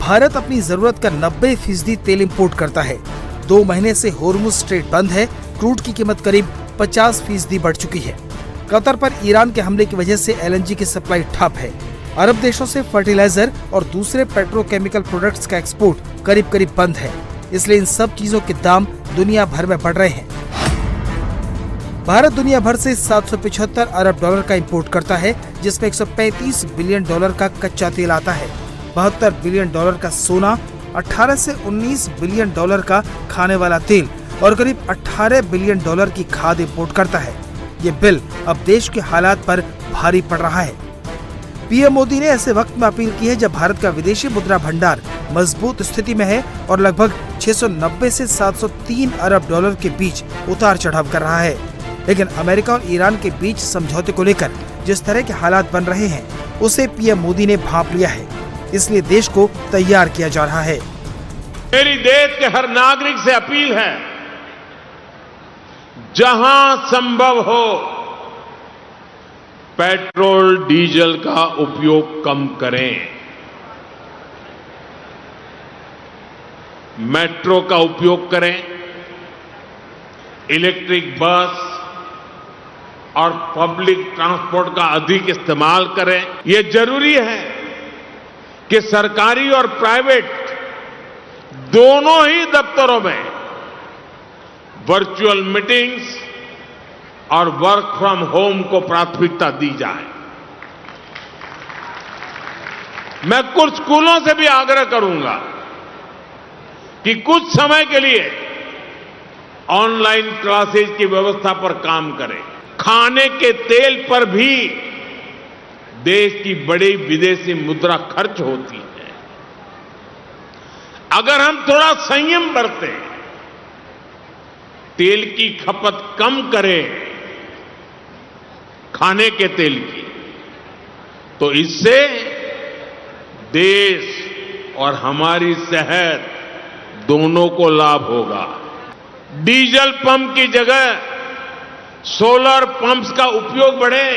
भारत अपनी जरूरत का 90% तेल इंपोर्ट करता है। 2 महीने से होर्मुज स्ट्रेट बंद है। क्रूड की कीमत करीब 50% बढ़ चुकी है। कतर पर ईरान के हमले की वजह से LNG की सप्लाई ठप है। अरब देशों से फर्टिलाइजर और दूसरे पेट्रोकेमिकल प्रोडक्ट्स का एक्सपोर्ट करीब बंद है। इसलिए इन सब चीजों के दाम दुनिया भर में बढ़ रहे हैं। भारत दुनिया भर से 775 अरब डॉलर का इंपोर्ट करता है, जिसमें 135 बिलियन डॉलर का कच्चा तेल आता है, 72 बिलियन डॉलर का सोना, 18 से 19 बिलियन डॉलर का खाने वाला तेल और करीब 18 बिलियन डॉलर की खाद इंपोर्ट करता है। ये बिल अब देश के हालात पर भारी पड़ रहा है। पीएम मोदी ने ऐसे वक्त में अपील की है जब भारत का विदेशी मुद्रा भंडार मजबूत स्थिति में है और लगभग 690 से 703 अरब डॉलर के बीच उतार चढ़ाव कर रहा है। लेकिन अमेरिका और ईरान के बीच समझौते को लेकर जिस तरह के हालात बन रहे हैं, उसे पीएम मोदी ने भांप लिया है। इसलिए देश को तैयार किया जा रहा है। मेरी देश के हर नागरिक से अपील है, जहां संभव हो पेट्रोल डीजल का उपयोग कम करें। मेट्रो का उपयोग करें, इलेक्ट्रिक बस और पब्लिक ट्रांसपोर्ट का अधिक इस्तेमाल करें। ये जरूरी है कि सरकारी और प्राइवेट दोनों ही दफ्तरों में वर्चुअल मीटिंग्स और वर्क फ्रॉम होम को प्राथमिकता दी जाए। मैं कुछ स्कूलों से भी आग्रह करूंगा कि कुछ समय के लिए ऑनलाइन क्लासेज की व्यवस्था पर काम करें। खाने के तेल पर भी देश की बड़ी विदेशी मुद्रा खर्च होती है। अगर हम थोड़ा संयम बरतें, तेल की खपत कम करें, खाने के तेल की, तो इससे देश और हमारी सेहत दोनों को लाभ होगा। डीजल पंप की जगह सोलर पंप्स का उपयोग बढ़े।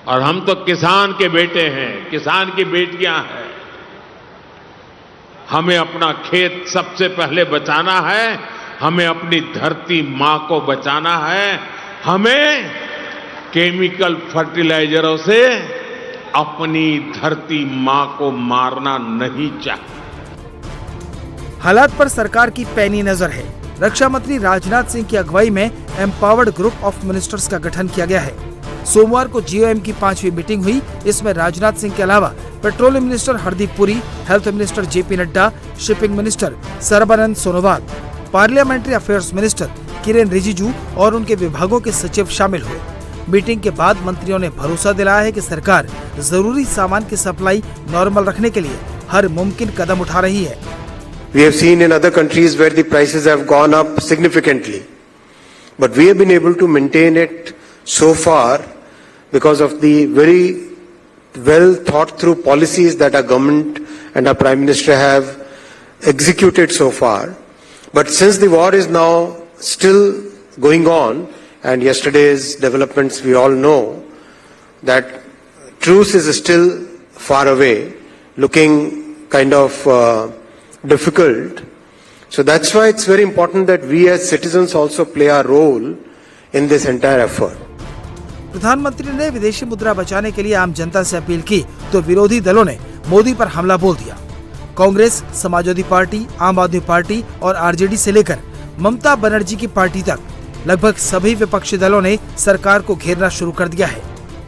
और हम तो किसान के बेटे हैं, किसान की बेटियां हैं। हमें अपना खेत सबसे पहले बचाना है, हमें अपनी धरती मां को बचाना है, हमें केमिकल फर्टिलाइजरों से अपनी धरती मां को मारना नहीं चाहिए। हालात पर सरकार की पैनी नजर है। रक्षा मंत्री राजनाथ सिंह की अगुवाई में एम्पावर्ड ग्रुप ऑफ मिनिस्टर्स का गठन किया गया है। सोमवार को GOM की 5वीं मीटिंग हुई। इसमें राजनाथ सिंह के अलावा petroleum minister Hardeep Puri, health minister JP Nadda, shipping minister Sarbananda Sonowal, parliamentary affairs minister Kiren Rijiju और उनके विभागों के सचिव शामिल हुए। मीटिंग के बाद मंत्रियों ने भरोसा दिलाया है कि सरकार जरूरी सामान की सप्लाई नॉर्मल रखने के लिए हर मुमकिन कदम उठा रही है। We have seen in other countries where the prices have gone up significantly, but we have been able to maintain it so far because of the very well thought through policies that our government and our Prime Minister have executed so far. But since the war is now still going on, and yesterday's developments we all know that truce is still far away, looking kind of difficult. So that's why it's very important that we as citizens also play our role in this entire effort. प्रधानमंत्री ने विदेशी मुद्रा बचाने के लिए आम जनता से appeal की तो विरोधी दलों ने मोदी पर हमला बोल दिया। कांग्रेस, समाजवादी पार्टी, आम आदमी पार्टी और RJD से लेकर ममता बनर्जी की पार्टी तक लगभग सभी विपक्षी दलों ने सरकार को घेरना शुरू कर दिया है।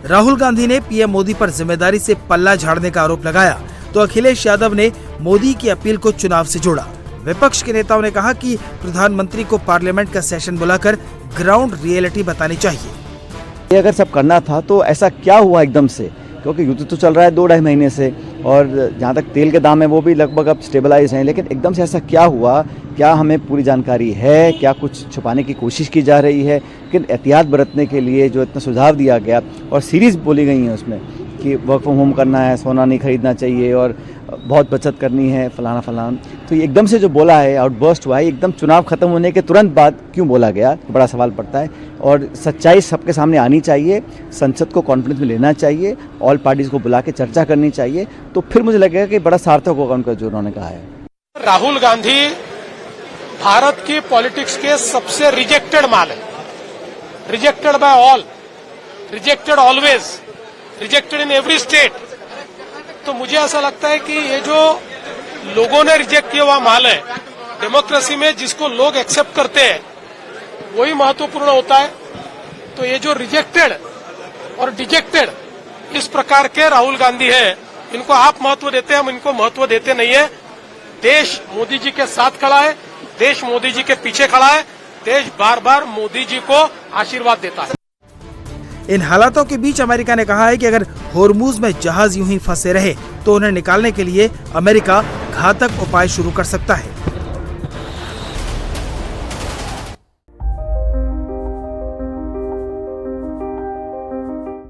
राहुल गांधी ने पीएम मोदी पर जिम्मेदारी से पल्ला झाड़ने का आरोप लगाया तो अखिलेश यादव ने मोदी की अपील को चुनाव से जोड़ा। विपक्ष के नेताओं ने कहा कि प्रधानमंत्री को पार्लियामेंट का सेशन बुलाकर ग्राउंड रियलिटी बतानी चाहिए। ये अगर सब करना था तो ऐसा क्या हुआ एकदम से, क्योंकि युद्ध तो चल रहा है 2-2.5 महीने से और जहाँ तक तेल के दाम है वो भी लगभग अब स्टेबलाइज हैं, लेकिन एकदम से ऐसा क्या हुआ, क्या हमें पूरी जानकारी है, क्या कुछ छुपाने की कोशिश की जा रही है? लेकिन एहतियात बरतने के लिए जो इतना सुझाव दिया गया और सीरीज बोली गई हैं उसमें, कि वर्क फ्रॉम होम करना है, सोना नहीं खरीदना चाहिए और बहुत बचत करनी है, फलाना फलाना। तो ये एकदम से जो बोला है, आउटबर्स्ट हुआ है, एकदम चुनाव खत्म होने के तुरंत बाद क्यों बोला गया, बड़ा सवाल पड़ता है। और सच्चाई सबके सामने आनी चाहिए, संसद को कॉन्फ्रेंस में लेना चाहिए, ऑल पार्टीज को बुला के चर्चा करनी चाहिए, तो फिर मुझे लगेगा कि बड़ा सार्थक होगा उनका जो उन्होंने कहा है। राहुल गांधी भारत की पॉलिटिक्स के सबसे रिजेक्टेड माल है, rejected by all, rejected always, rejected in every state. तो मुझे ऐसा लगता है कि ये जो लोगों ने रिजेक्ट किया हुआ माल है, डेमोक्रेसी में जिसको लोग एक्सेप्ट करते हैं वही महत्वपूर्ण होता है। तो ये जो रिजेक्टेड और डिजेक्टेड इस प्रकार के राहुल गांधी है, इनको आप महत्व देते हैं, हम इनको महत्व देते नहीं है। देश मोदी जी के साथ खड़ा है, देश मोदी जी के पीछे खड़ा है, देश बार बार मोदी जी को आशीर्वाद देता है। इन हालातों के बीच अमेरिका ने कहा है कि अगर होर्मुज में जहाज यूं ही फंसे रहे तो उन्हें निकालने के लिए अमेरिका घातक उपाय शुरू कर सकता है।